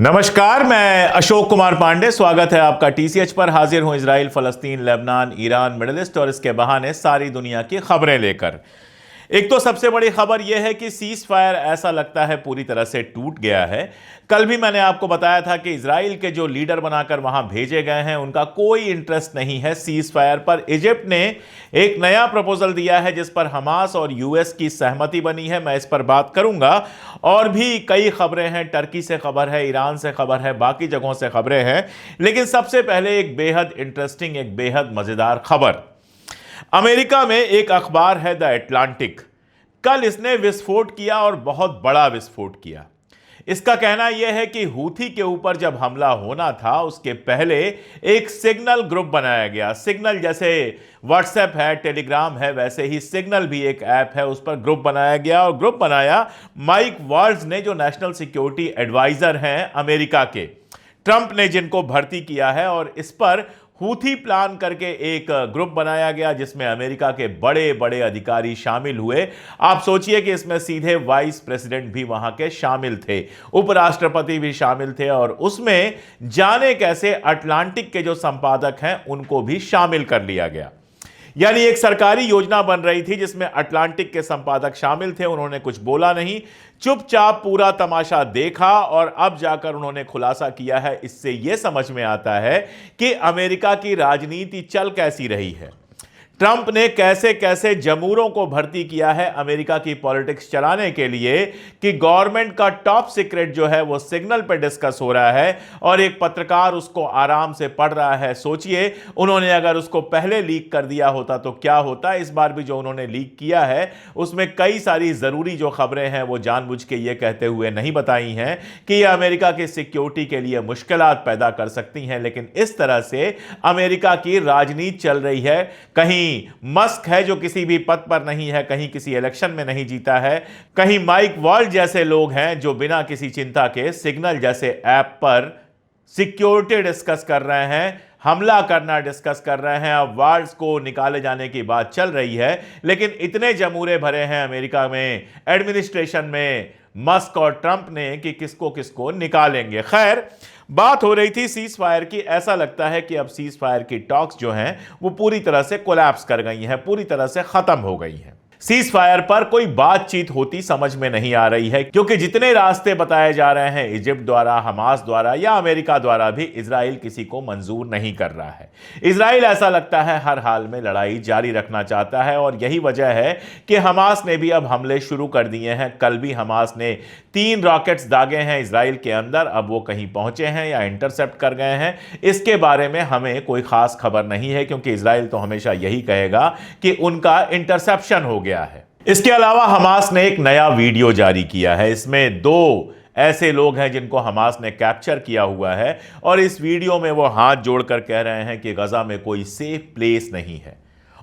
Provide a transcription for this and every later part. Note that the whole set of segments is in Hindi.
नमस्कार, मैं अशोक कुमार पांडे। स्वागत है आपका टीसीएच पर। हाजिर हूं इजराइल, फलस्तीन, लेबनान, ईरान, मिडिल ईस्ट और इसके बहाने सारी दुनिया की खबरें लेकर। एक तो सबसे बड़ी खबर यह है कि सीज फायर ऐसा लगता है पूरी तरह से टूट गया है। कल भी मैंने आपको बताया था कि इजराइल के जो लीडर बनाकर वहां भेजे गए हैं उनका कोई इंटरेस्ट नहीं है सीज फायर पर। इजिप्ट ने एक नया प्रपोजल दिया है जिस पर हमास और यूएस की सहमति बनी है। मैं इस पर बात करूंगा। और भी कई खबरें हैं, टर्की से खबर है, ईरान से खबर है, बाकी जगहों से खबरें हैं। लेकिन सबसे पहले एक बेहद इंटरेस्टिंग, एक बेहद मजेदार खबर। अमेरिका में एक अखबार है द एटलांटिक। कल इसने विस्फोट किया और बहुत बड़ा विस्फोट किया। इसका कहना यह है कि हूथी के ऊपर जब हमला होना था उसके पहले एक सिग्नल ग्रुप बनाया गया। सिग्नल जैसे व्हाट्सएप है, टेलीग्राम है, वैसे ही सिग्नल भी एक ऐप है, उस पर ग्रुप बनाया गया। और ग्रुप बनाया माइक वाल्ट्ज ने, जो नेशनल सिक्योरिटी एडवाइजर हैं अमेरिका के। ट्रंप ने जिनको भर्ती किया है, और इस पर हूथी प्लान करके एक ग्रुप बनाया गया जिसमें अमेरिका के बड़े बड़े अधिकारी शामिल हुए। आप सोचिए कि इसमें सीधे वाइस प्रेसिडेंट भी वहां के शामिल थे, उपराष्ट्रपति भी शामिल थे, और उसमें जाने कैसे अटलांटिक के जो संपादक हैं उनको भी शामिल कर लिया गया। यानी एक सरकारी योजना बन रही थी जिसमें अटलांटिक के संपादक शामिल थे। उन्होंने कुछ बोला नहीं, चुपचाप पूरा तमाशा देखा, और अब जाकर उन्होंने खुलासा किया है। इससे यह समझ में आता है कि अमेरिका की राजनीति चल कैसी रही है। ट्रंप ने कैसे कैसे जमूरों को भर्ती किया है अमेरिका की पॉलिटिक्स चलाने के लिए, कि गवर्नमेंट का टॉप सीक्रेट जो है वो सिग्नल पे डिस्कस हो रहा है और एक पत्रकार उसको आराम से पढ़ रहा है। सोचिए, उन्होंने अगर उसको पहले लीक कर दिया होता तो क्या होता। इस बार भी जो उन्होंने लीक किया है उसमें कई सारी जरूरी जो खबरें हैं वो जानबूझ के ये कहते हुए नहीं बताई हैं कि ये अमेरिका की सिक्योरिटी के लिए मुश्किलात पैदा कर सकती हैं। लेकिन इस तरह से अमेरिका की राजनीति चल रही है। कहीं मस्क है जो किसी भी पद पर नहीं है, कहीं किसी इलेक्शन में नहीं जीता है, कहीं माइक वाल्ट्ज जैसे लोग हैं जो बिना किसी चिंता के सिग्नल जैसे ऐप पर सिक्योरिटी डिस्कस कर रहे हैं, हमला करना डिस्कस कर रहे हैं। अब वाल्ट्ज को निकाले जाने की बात चल रही है, लेकिन इतने जमूरे भरे हैं अमेरिका में, एडमिनिस्ट्रेशन में, मस्क और ट्रंप ने, कि किसको किसको निकालेंगे। खैर, बात हो रही थी सीज फायर की। ऐसा लगता है कि अब सीज फायर की टॉक्स जो हैं वो पूरी तरह से कोलैप्स कर गई हैं, पूरी तरह से खत्म हो गई हैं। सीज फायर पर कोई बातचीत होती समझ में नहीं आ रही है, क्योंकि जितने रास्ते बताए जा रहे हैं इजिप्ट द्वारा, हमास द्वारा या अमेरिका द्वारा भी, इजराइल किसी को मंजूर नहीं कर रहा है। इजराइल ऐसा लगता है हर हाल में लड़ाई जारी रखना चाहता है, और यही वजह है कि हमास ने भी अब हमले शुरू कर दिए हैं। कल भी हमास ने 3 रॉकेट्स दागे हैं इजराइल के अंदर। अब वो कहीं पहुंचे हैं या इंटरसेप्ट कर गए हैं, इसके बारे में हमें कोई खास खबर नहीं है, क्योंकि इजराइल तो हमेशा यही कहेगा कि उनका इंटरसेप्शन हो गया है। इसके अलावा हमास ने एक नया वीडियो जारी किया है। इसमें 2 ऐसे लोग हैं जिनको हमास ने कैप्चर किया हुआ है, और इस वीडियो में वो हाथ जोड़कर कह रहे हैं कि गजा में कोई सेफ प्लेस नहीं है,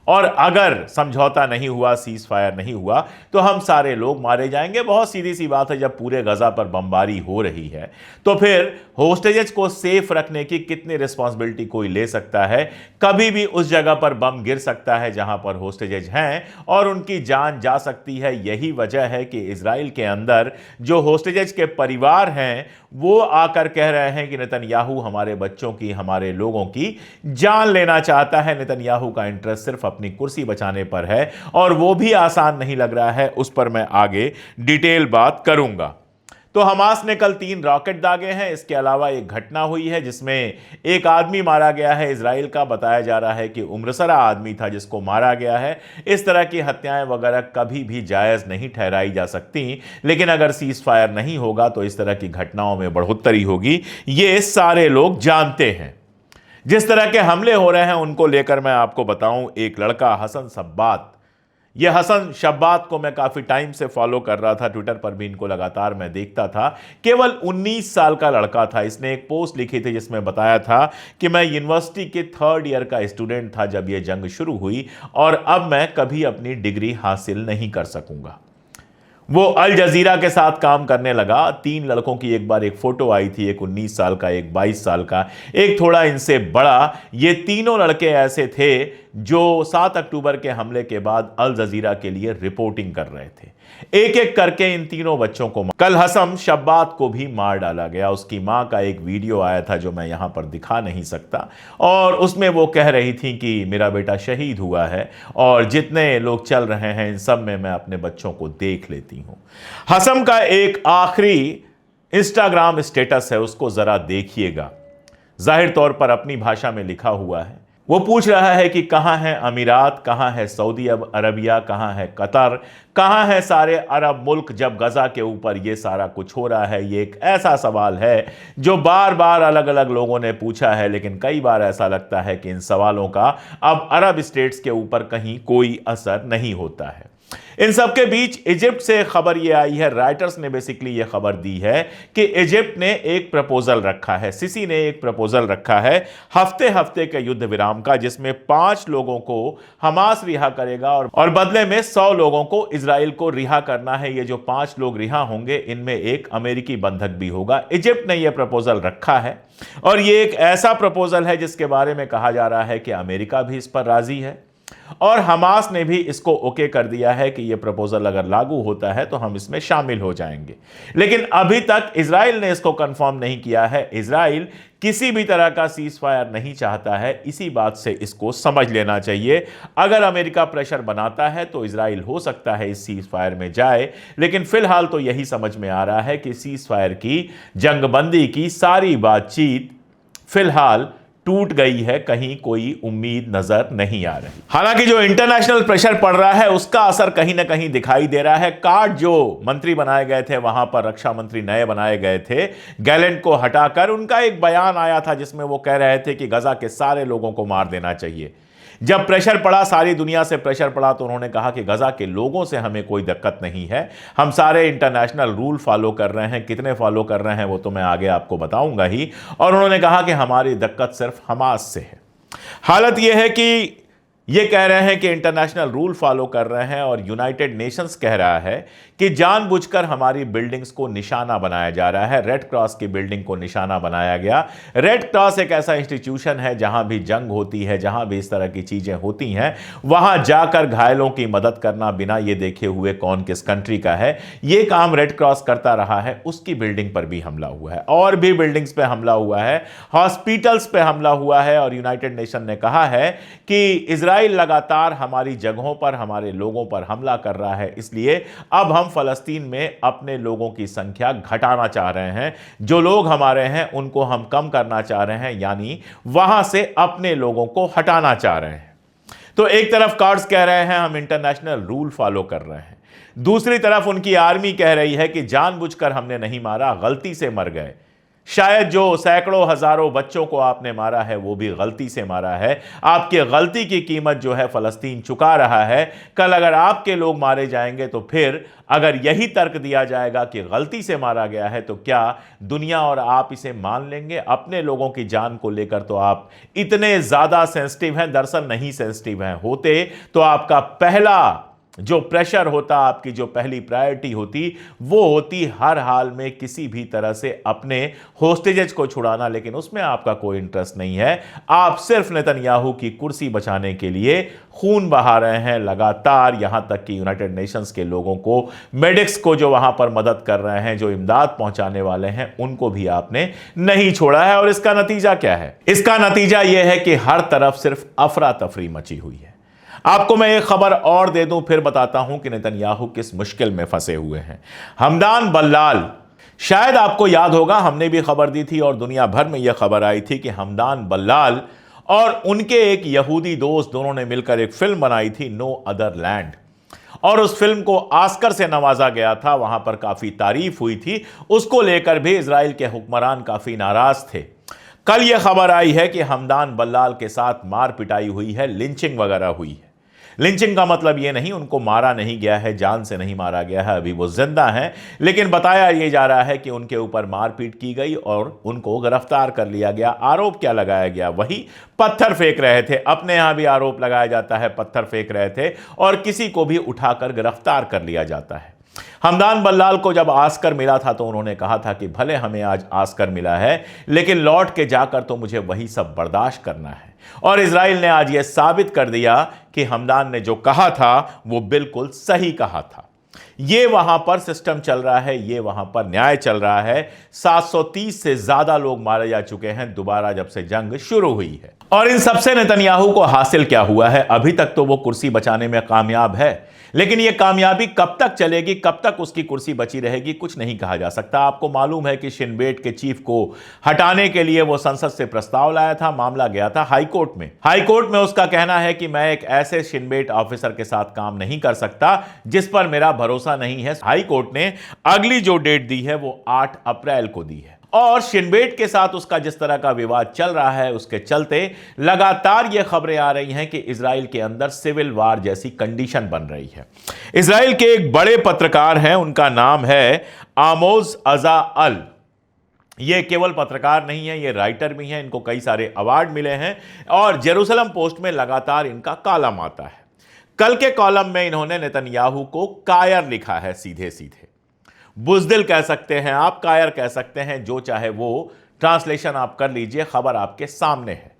और अगर समझौता नहीं हुआ, सीज फायर नहीं हुआ, तो हम सारे लोग मारे जाएंगे। बहुत सीधी सी बात है, जब पूरे गजा पर बमबारी हो रही है तो फिर होस्टेजेस को सेफ रखने की कितनी रिस्पॉन्सिबिलिटी कोई ले सकता है। कभी भी उस जगह पर बम गिर सकता है जहां पर होस्टेजेस हैं, और उनकी जान जा सकती है। यही वजह है कि इजराइल के अंदर जो होस्टेजेस के परिवार हैं वो आकर कह रहे हैं कि नेतन्याहू हमारे बच्चों की, हमारे लोगों की जान लेना चाहता है। नेतन्याहू का इंटरेस्ट सिर्फ अपनी कुर्सी बचाने पर है, और वो भी आसान नहीं लग रहा है। उस पर मैं आगे डिटेल बात करूंगा। तो हमास ने कल 3 रॉकेट दागे हैं। इसके अलावा एक घटना हुई है जिसमें एक आदमी मारा गया है इजराइल का। बताया जा रहा है कि उम्रसरा आदमी था जिसको मारा गया है। इस तरह की हत्याएं वगैरह कभी भी जायज नहीं ठहराई जा सकती, लेकिन अगर सीज फायर नहीं होगा तो इस तरह की घटनाओं में बढ़ोतरी होगी, ये सारे लोग जानते हैं। जिस तरह के हमले हो रहे हैं उनको लेकर मैं आपको बताऊं, एक लड़का हसन शब्बात, यह हसन शब्बात को मैं काफी टाइम से फॉलो कर रहा था, ट्विटर पर भी इनको लगातार मैं देखता था। केवल 19 साल का लड़का था। इसने एक पोस्ट लिखी थी जिसमें बताया था कि मैं यूनिवर्सिटी के 3rd ईयर का स्टूडेंट था जब यह जंग शुरू हुई, और अब मैं कभी अपनी डिग्री हासिल नहीं कर सकूंगा। वो अल जजीरा के साथ काम करने लगा। 3 लड़कों की एक बार एक फोटो आई थी, एक 19 साल का, एक 22 साल का, एक थोड़ा इनसे बड़ा। ये तीनों लड़के ऐसे थे जो 7 अक्टूबर के हमले के बाद अल जजीरा के लिए रिपोर्टिंग कर रहे थे। एक एक करके इन तीनों बच्चों को कल हसम शब्बात को भी मार डाला गया। उसकी मां का एक वीडियो आया था जो मैं यहां पर दिखा नहीं सकता, और उसमें वो कह रही थी कि मेरा बेटा शहीद हुआ है और जितने लोग चल रहे हैं इन सब में मैं अपने बच्चों को देख लेती हूं। हसम का एक आखिरी इंस्टाग्राम स्टेटस है, उसको जरा देखिएगा। जाहिर तौर पर अपनी भाषा में लिखा हुआ है। वो पूछ रहा है कि कहां है अमीरात, कहां है सऊदी अरबिया, कहां है कतर, कहां है सारे अरब मुल्क जब गजा के ऊपर ये सारा कुछ हो रहा है। ये एक ऐसा सवाल है जो बार बार अलग अलग लोगों ने पूछा है, लेकिन कई बार ऐसा लगता है कि इन सवालों का अब अरब स्टेट्स के ऊपर कहीं कोई असर नहीं होता है। इन सबके बीच इजिप्ट से खबर यह आई है, राइटर्स ने बेसिकली यह खबर दी है कि इजिप्ट ने एक प्रपोजल रखा है, सिसी ने एक प्रपोजल रखा है हफ्ते हफ्ते के युद्ध विराम का, जिसमें 5 लोगों को हमास रिहा करेगा और बदले में 100 लोगों को इजराइल को रिहा करना है। ये जो 5 लोग रिहा होंगे इनमें एक अमेरिकी बंधक भी होगा। इजिप्ट ने यह प्रपोजल रखा है और यह एक ऐसा प्रपोजल है जिसके बारे में कहा जा रहा है कि अमेरिका भी इस पर राजी है और हमास ने भी इसको ओके कर दिया है कि यह प्रपोजल अगर लागू होता है तो हम इसमें शामिल हो जाएंगे। लेकिन अभी तक इजराइल ने इसको कंफर्म नहीं किया है। इजराइल किसी भी तरह का सीज फायर नहीं चाहता है, इसी बात से इसको समझ लेना चाहिए। अगर अमेरिका प्रेशर बनाता है तो इजराइल हो सकता है इस सीज फायर में जाए, लेकिन फिलहाल तो यही समझ में आ रहा है कि सीज फायर की, जंगबंदी की सारी बातचीत फिलहाल टूट गई है, कहीं कोई उम्मीद नजर नहीं आ रही। हालांकि जो इंटरनेशनल प्रेशर पड़ रहा है उसका असर कहीं ना कहीं दिखाई दे रहा है। कार्ड जो मंत्री बनाए गए थे, वहां पर रक्षा मंत्री नए बनाए गए थे, गैलेंट को हटाकर उनका एक बयान आया था जिसमें वो कह रहे थे कि गजा के सारे लोगों को मार देना चाहिए। जब प्रेशर पड़ा, सारी दुनिया से प्रेशर पड़ा, तो उन्होंने कहा कि गजा के लोगों से हमें कोई दिक्कत नहीं है, हम सारे इंटरनेशनल रूल फॉलो कर रहे हैं। कितने फॉलो कर रहे हैं वो तो मैं आगे आपको बताऊंगा ही। और उन्होंने कहा कि हमारी दिक्कत सिर्फ हमास से है। हालत यह है कि ये कह रहे हैं कि इंटरनेशनल रूल फॉलो कर रहे हैं और यूनाइटेड नेशंस कह रहा है कि जानबूझकर हमारी बिल्डिंग्स को निशाना बनाया जा रहा है। रेड क्रॉस की बिल्डिंग को निशाना बनाया गया। रेड क्रॉस एक ऐसा इंस्टीट्यूशन है जहां भी जंग होती है, जहां भी इस तरह की चीजें होती हैं, वहां जाकर घायलों की मदद करना बिना ये देखे हुए कौन किस कंट्री का है, ये काम रेड क्रॉस करता रहा है। उसकी बिल्डिंग पर भी हमला हुआ है और भी बिल्डिंग्स पे हमला हुआ है, हॉस्पिटल्स पे हमला हुआ है। और यूनाइटेड नेशन ने कहा है कि इजराइल लगातार हमारी जगहों पर, हमारे लोगों पर हमला कर रहा है, इसलिए अब हम फलस्तीन में अपने लोगों की संख्या घटाना चाह रहे हैं। जो लोग हमारे हैं उनको हम कम करना चाह रहे हैं, यानी वहां से अपने लोगों को हटाना चाह रहे हैं। तो एक तरफ कार्ड्स कह रहे हैं हम इंटरनेशनल रूल फॉलो कर रहे हैं, दूसरी तरफ उनकी आर्मी कह रही है कि जानबूझकर हमने नहीं मारा, गलती से मर गए। शायद जो सैकड़ों हजारों बच्चों को आपने मारा है वो भी गलती से मारा है। आपकी गलती की कीमत जो है फलस्तीन चुका रहा है। कल अगर आपके लोग मारे जाएंगे तो फिर अगर यही तर्क दिया जाएगा कि गलती से मारा गया है तो क्या दुनिया और आप इसे मान लेंगे? अपने लोगों की जान को लेकर तो आप इतने ज्यादा सेंसिटिव हैं, दरअसल नहीं सेंसिटिव हैं। होते तो आपका पहला जो प्रेशर होता, आपकी जो पहली प्रायोरिटी होती, वो होती हर हाल में किसी भी तरह से अपने होस्टेजेस को छुड़ाना, लेकिन उसमें आपका कोई इंटरेस्ट नहीं है। आप सिर्फ नेतन्याहू की कुर्सी बचाने के लिए खून बहा रहे हैं लगातार। यहां तक कि यूनाइटेड नेशंस के लोगों को, मेडिक्स को जो वहां पर मदद कर रहे हैं, जो इमदाद पहुंचाने वाले हैं, उनको भी आपने नहीं छोड़ा है। और इसका नतीजा क्या है? इसका नतीजा यह है कि हर तरफ सिर्फ अफरा तफरी मची हुई है। आपको मैं एक खबर और दे दूं, फिर बताता हूं कि नेतन्याहू किस मुश्किल में फंसे हुए हैं। हमदान बल्लाल, शायद आपको याद होगा, हमने भी खबर दी थी और दुनिया भर में यह खबर आई थी कि हमदान बल्लाल और उनके एक यहूदी दोस्त, दोनों ने मिलकर एक फिल्म बनाई थी, नो अदर लैंड, और उस फिल्म को ऑस्कर से नवाजा गया था। वहां पर काफी तारीफ हुई थी। उसको लेकर भी इजराइल के हुक्मरान काफी नाराज थे। कल यह खबर आई है कि हमदान बल्लाल के साथ मार पिटाई हुई है, लिंचिंग वगैरह हुई है। लिंचिंग का मतलब यह नहीं उनको मारा नहीं गया है, जान से नहीं मारा गया है, अभी वो जिंदा हैं, लेकिन बताया यह जा रहा है कि उनके ऊपर मारपीट की गई और उनको गिरफ्तार कर लिया गया। आरोप क्या लगाया गया? वही पत्थर फेंक रहे थे। अपने यहां भी आरोप लगाया जाता है, पत्थर फेंक रहे थे और किसी को भी उठाकर गिरफ्तार कर लिया जाता है। हमदान बल्लाल को जब ऑस्कर मिला था तो उन्होंने कहा था कि भले हमें आज ऑस्कर मिला है, लेकिन लौट के जाकर तो मुझे वही सब बर्दाश्त करना है। और इजराइल ने आज यह साबित कर दिया कि हमदान ने जो कहा था वो बिल्कुल सही कहा था। ये वहां पर सिस्टम चल रहा है, ये वहां पर न्याय चल रहा है। 730 से ज्यादा लोग मारे जा चुके हैं दोबारा जब से जंग शुरू हुई है। और इन सबसे नेतन्याहू को हासिल क्या हुआ है? अभी तक तो वो कुर्सी बचाने में कामयाब है, लेकिन ये कामयाबी कब तक चलेगी, कब तक उसकी कुर्सी बची रहेगी, कुछ नहीं कहा जा सकता। आपको मालूम है कि शिन बेट के चीफ को हटाने के लिए वो संसद से प्रस्ताव लाया था, मामला गया था हाईकोर्ट में। हाईकोर्ट में उसका कहना है कि मैं एक ऐसे शिन बेट ऑफिसर के साथ काम नहीं कर सकता जिस पर मेरा भरोसा नहीं है। हाईकोर्ट ने अगली जो डेट दी है वो 8 अप्रैल को दी है। और शिन बेट के साथ उसका जिस तरह का विवाद चल रहा है, उसके चलते लगातार ये खबरें आ रही हैं कि इजराइल के अंदर सिविल वार जैसी कंडीशन बन रही है। इजराइल के एक बड़े पत्रकार हैं, उनका नाम है आमोज अज़ाअल। ये केवल पत्रकार नहीं है, ये राइटर भी हैं, इनको कई सारे अवार्ड मिले हैं और जेरूसलम पोस्ट में लगातार इनका कॉलम आता है। कल के कॉलम में इन्होंने नेतन्याहू को कायर लिखा है, सीधे सीधे बुज़दिल कह सकते हैं आप, कायर कह सकते हैं, जो चाहे वो ट्रांसलेशन आप कर लीजिए, खबर आपके सामने है।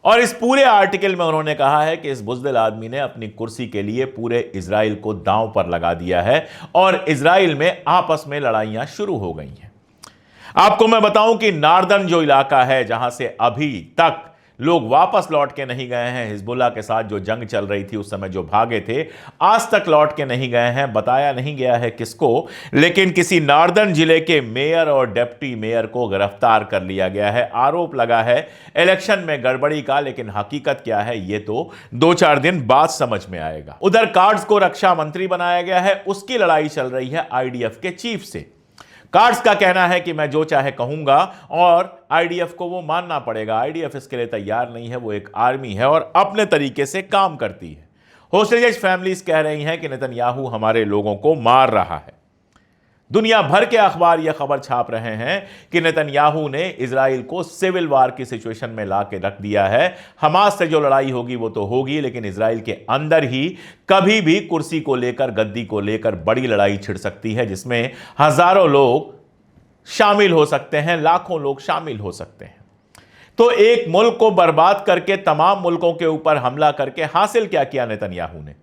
और इस पूरे आर्टिकल में उन्होंने कहा है कि इस बुज़दिल आदमी ने अपनी कुर्सी के लिए पूरे इजराइल को दांव पर लगा दिया है और इजराइल में आपस में लड़ाइयां शुरू हो गई हैं। आपको मैं बताऊं कि नार्दर्न जो इलाका है, जहां से अभी तक लोग वापस लौट के नहीं गए हैं, हिजबुल्लाह के साथ जो जंग चल रही थी उस समय जो भागे थे, आज तक लौट के नहीं गए हैं। बताया नहीं गया है किसको, लेकिन किसी नार्दर्न जिले के मेयर और डिप्टी मेयर को गिरफ्तार कर लिया गया है। आरोप लगा है इलेक्शन में गड़बड़ी का, लेकिन हकीकत क्या है ये तो 2-4 दिन बाद समझ में आएगा। उधर कार्ड्स को रक्षा मंत्री बनाया गया है, उसकी लड़ाई चल रही है आईडीएफ के चीफ से। कार्ड्स का कहना है कि मैं जो चाहे कहूंगा और आईडीएफ को वो मानना पड़ेगा। आईडीएफ इसके लिए तैयार नहीं है, वो एक आर्मी है और अपने तरीके से काम करती है। होस्टेजेस फैमिलीज कह रही हैं कि नेतन्याहू हमारे लोगों को मार रहा है। दुनिया भर के अखबार यह खबर छाप रहे हैं कि नेतन्याहू ने इजराइल को सिविल वार की सिचुएशन में ला के रख दिया है। हमास से जो लड़ाई होगी वो तो होगी, लेकिन इजराइल के अंदर ही कभी भी कुर्सी को लेकर, गद्दी को लेकर बड़ी लड़ाई छिड़ सकती है, जिसमें हजारों लोग शामिल हो सकते हैं, लाखों लोग शामिल हो सकते हैं। तो एक मुल्क को बर्बाद करके तमाम मुल्कों के ऊपर हमला करके हासिल क्या किया नेतन्याहू ने?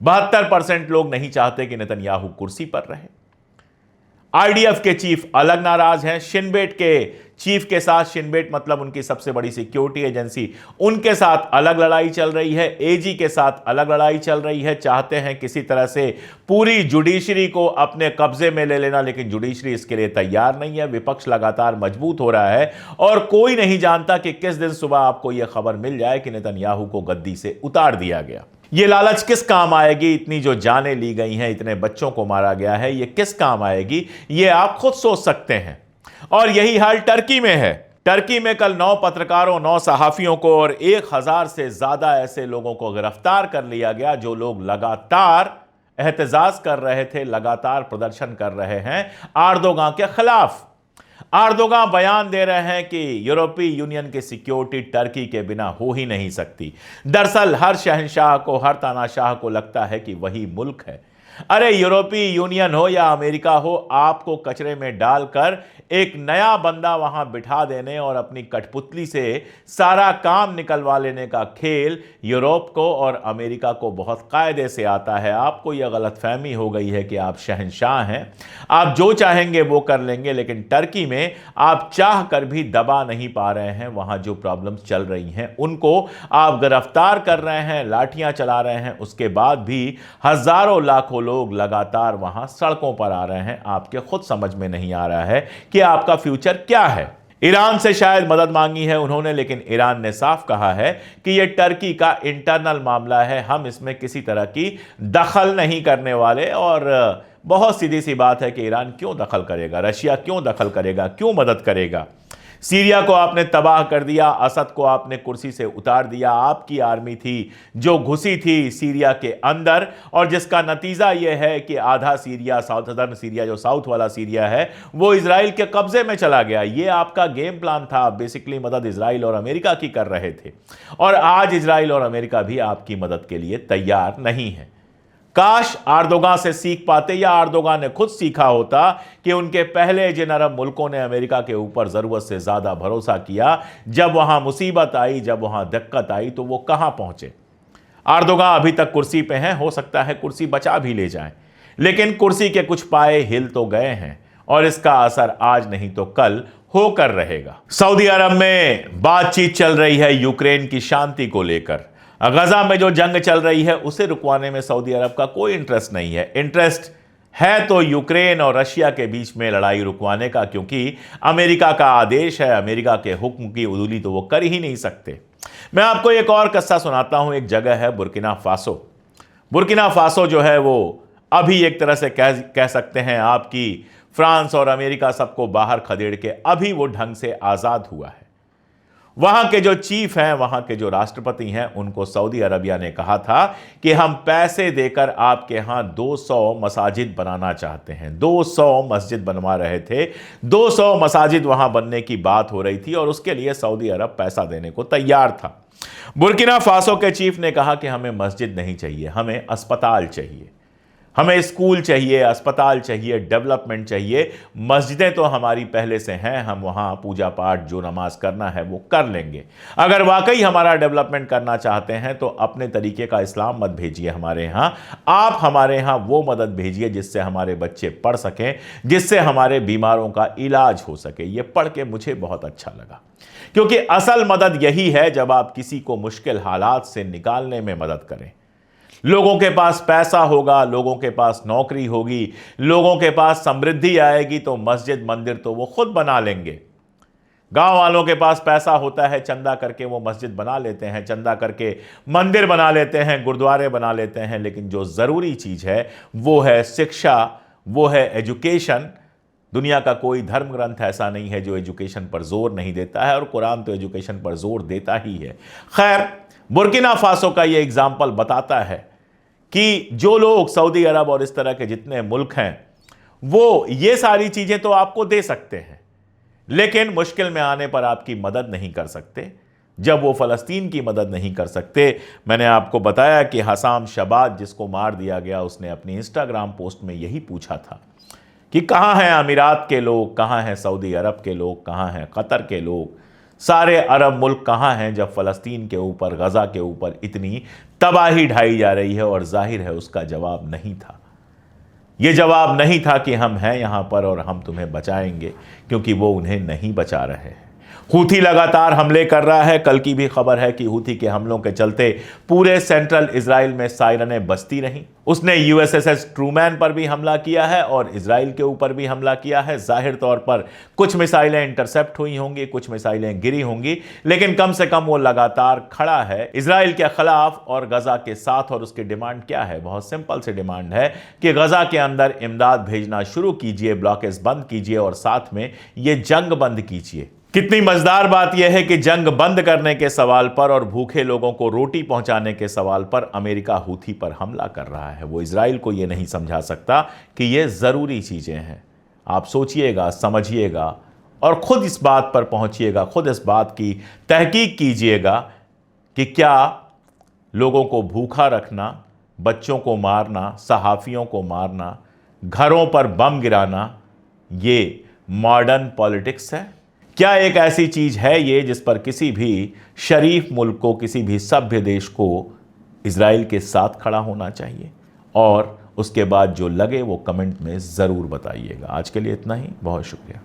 72% लोग नहीं चाहते कि नेतन्याहू कुर्सी पर रहे। आईडीएफ के चीफ अलग नाराज हैं, शिन बेट के चीफ के साथ, शिन बेट मतलब उनकी सबसे बड़ी सिक्योरिटी एजेंसी, उनके साथ अलग लड़ाई चल रही है। एजी के साथ अलग लड़ाई चल रही है। चाहते हैं किसी तरह से पूरी जुडिशरी को अपने कब्जे में ले लेना, लेकिन जुडिशरी इसके लिए तैयार नहीं है। विपक्ष लगातार मजबूत हो रहा है और कोई नहीं जानता कि किस दिन सुबह आपको यह खबर मिल जाए कि नेतन्याहू को गद्दी से उतार दिया गया। ये लालच किस काम आएगी? इतनी जो जानें ली गई हैं, इतने बच्चों को मारा गया है, ये किस काम आएगी? ये आप खुद सोच सकते हैं। और यही हाल टर्की में है। टर्की में कल 9 पत्रकारों, 9 सहाफियों को और 1000 से ज्यादा ऐसे लोगों को गिरफ्तार कर लिया गया जो लोग लगातार एहतजाज कर रहे थे, लगातार प्रदर्शन कर रहे हैं एर्दोगान के खिलाफ। एर्दोगान बयान दे रहे हैं कि यूरोपीय यूनियन की सिक्योरिटी टर्की के बिना हो ही नहीं सकती। दरअसल हर शहंशाह को, हर तानाशाह को लगता है कि वही मुल्क है। अरे यूरोपीय यूनियन हो या अमेरिका हो, आपको कचरे में डालकर एक नया बंदा वहां बिठा देने और अपनी कठपुतली से सारा काम निकलवा लेने का खेल यूरोप को और अमेरिका को बहुत कायदे से आता है। आपको यह गलतफहमी हो गई है कि आप शहंशाह हैं, आप जो चाहेंगे वो कर लेंगे, लेकिन टर्की में आप चाह कर भी दबा नहीं पा रहे हैं। वहां जो प्रॉब्लम्स चल रही हैं उनको आप गिरफ्तार कर रहे हैं, लाठियां चला रहे हैं, उसके बाद भी हजारों लाखों लोग लगातार वहां सड़कों पर आ रहे हैं। आपके खुद समझ में नहीं आ रहा है कि आपका फ्यूचर क्या है। ईरान से शायद मदद मांगी है उन्होंने, लेकिन ईरान ने साफ कहा है कि यह टर्की का इंटरनल मामला है, हम इसमें किसी तरह की दखल नहीं करने वाले। और बहुत सीधी सी बात है कि ईरान क्यों दखल करेगा, रशिया क्यों दखल करेगा, क्यों मदद करेगा? सीरिया को आपने तबाह कर दिया, असद को आपने कुर्सी से उतार दिया। आपकी आर्मी थी जो घुसी थी सीरिया के अंदर, और जिसका नतीजा यह है कि आधा सीरिया, साउथर्न सीरिया, जो साउथ वाला सीरिया है, वो इजराइल के कब्जे में चला गया। ये आपका गेम प्लान था। बेसिकली मदद इजराइल और अमेरिका की कर रहे थे, और आज इजराइल और अमेरिका भी आपकी मदद के लिए तैयार नहीं है। काश अर्दोगान से सीख पाते या अर्दोगान ने खुद सीखा होता कि उनके पहले जिन अरब मुल्कों ने अमेरिका के ऊपर जरूरत से ज्यादा भरोसा किया, जब वहां मुसीबत आई, जब वहां दिक्कत आई, तो वो कहां पहुंचे। अर्दोगान अभी तक कुर्सी पे हैं, हो सकता है कुर्सी बचा भी ले जाएं, लेकिन कुर्सी के कुछ पाए हिल तो गए हैं और इसका असर आज नहीं तो कल होकर रहेगा। सऊदी अरब में बातचीत चल रही है यूक्रेन की शांति को लेकर। गजा में जो जंग चल रही है उसे रुकवाने में सऊदी अरब का कोई इंटरेस्ट नहीं है। इंटरेस्ट है तो यूक्रेन और रशिया के बीच में लड़ाई रुकवाने का, क्योंकि अमेरिका का आदेश है, अमेरिका के हुक्म की उदूली तो वो कर ही नहीं सकते। मैं आपको एक और किस्सा सुनाता हूं। एक जगह है बुर्किना फासो। बुर्किना फासो जो है वो अभी एक तरह से कह सकते हैं आपकी फ्रांस और अमेरिका सबको बाहर खदेड़ के अभी वो ढंग से आजाद हुआ है। वहां के जो चीफ हैं, वहां के जो राष्ट्रपति हैं, उनको सऊदी अरबिया ने कहा था कि हम पैसे देकर आपके यहां 200 मसाजिद बनाना चाहते हैं। 200 मस्जिद बनवा रहे थे, 200 मसाजिद वहां बनने की बात हो रही थी और उसके लिए सऊदी अरब पैसा देने को तैयार था। बुर्किना फासो के चीफ ने कहा कि हमें मस्जिद नहीं चाहिए, हमें अस्पताल चाहिए, हमें स्कूल चाहिए, अस्पताल चाहिए, डेवलपमेंट चाहिए। मस्जिदें तो हमारी पहले से हैं, हम वहाँ पूजा पाठ जो नमाज करना है वो कर लेंगे। अगर वाकई हमारा डेवलपमेंट करना चाहते हैं तो अपने तरीके का इस्लाम मत भेजिए हमारे यहाँ, आप हमारे यहाँ वो मदद भेजिए जिससे हमारे बच्चे पढ़ सकें, जिससे हमारे बीमारों का इलाज हो सके। ये पढ़ के मुझे बहुत अच्छा लगा, क्योंकि असल मदद यही है जब आप किसी को मुश्किल हालात से निकालने में मदद करें। लोगों के पास पैसा होगा, लोगों के पास नौकरी होगी, लोगों के पास समृद्धि आएगी तो मस्जिद मंदिर तो वो खुद बना लेंगे। गांव वालों के पास पैसा होता है, चंदा करके वो मस्जिद बना लेते हैं, चंदा करके मंदिर बना लेते हैं, गुरुद्वारे बना लेते हैं। लेकिन जो ज़रूरी चीज़ है वो है शिक्षा, वो है एजुकेशन। दुनिया का कोई धर्म ग्रंथ ऐसा नहीं है जो एजुकेशन पर जोर नहीं देता है, और कुरान तो एजुकेशन पर जोर देता ही है। खैर, बुर्किना फासो का ये एग्जाम्पल बताता है कि जो लोग सऊदी अरब और इस तरह के जितने मुल्क हैं वो ये सारी चीज़ें तो आपको दे सकते हैं, लेकिन मुश्किल में आने पर आपकी मदद नहीं कर सकते। जब वो फ़लस्तीन की मदद नहीं कर सकते, मैंने आपको बताया कि हसाम शबाज जिसको मार दिया गया, उसने अपनी इंस्टाग्राम पोस्ट में यही पूछा था कि कहाँ हैं अमीरात के लोग, कहाँ हैं सऊदी अरब के लोग, कहाँ हैं कतर के लोग, सारे अरब मुल्क कहाँ हैं जब फ़लस्तीन के ऊपर, गज़ा के ऊपर इतनी तबाही ढाई जा रही है। और जाहिर है उसका जवाब नहीं था। ये जवाब नहीं था कि हम हैं यहाँ पर और हम तुम्हें बचाएंगे, क्योंकि वो उन्हें नहीं बचा रहे हैं। हूथी लगातार हमले कर रहा है। कल की भी खबर है कि हूथी के हमलों के चलते पूरे सेंट्रल इजराइल में सायरनें बजती रहीं। उसने यूएसएस ट्रूमैन पर भी हमला किया है और इजराइल के ऊपर भी हमला किया है। जाहिर तौर पर कुछ मिसाइलें इंटरसेप्ट हुई होंगी, कुछ मिसाइलें गिरी होंगी, लेकिन कम से कम वो लगातार खड़ा है इजराइल के खिलाफ और गजा के साथ। और उसकी डिमांड क्या है? बहुत सिंपल सी डिमांड है कि गजा के अंदर इमदाद भेजना शुरू कीजिए, ब्लॉकेज बंद कीजिए और साथ में ये जंग बंद कीजिए। कितनी मजेदार बात यह है कि जंग बंद करने के सवाल पर और भूखे लोगों को रोटी पहुंचाने के सवाल पर अमेरिका हूथी पर हमला कर रहा है। वो इजराइल को यह नहीं समझा सकता कि यह ज़रूरी चीज़ें हैं। आप सोचिएगा, समझिएगा और खुद इस बात पर पहुंचिएगा, खुद इस बात की तहकीक कीजिएगा कि क्या लोगों को भूखा रखना, बच्चों को मारना, सहाफ़ियों को मारना, घरों पर बम गिराना, ये मॉडर्न पॉलिटिक्स है? क्या एक ऐसी चीज़ है ये जिस पर किसी भी शरीफ मुल्क को, किसी भी सभ्य देश को इजराइल के साथ खड़ा होना चाहिए? और उसके बाद जो लगे वो कमेंट में ज़रूर बताइएगा। आज के लिए इतना ही, बहुत शुक्रिया।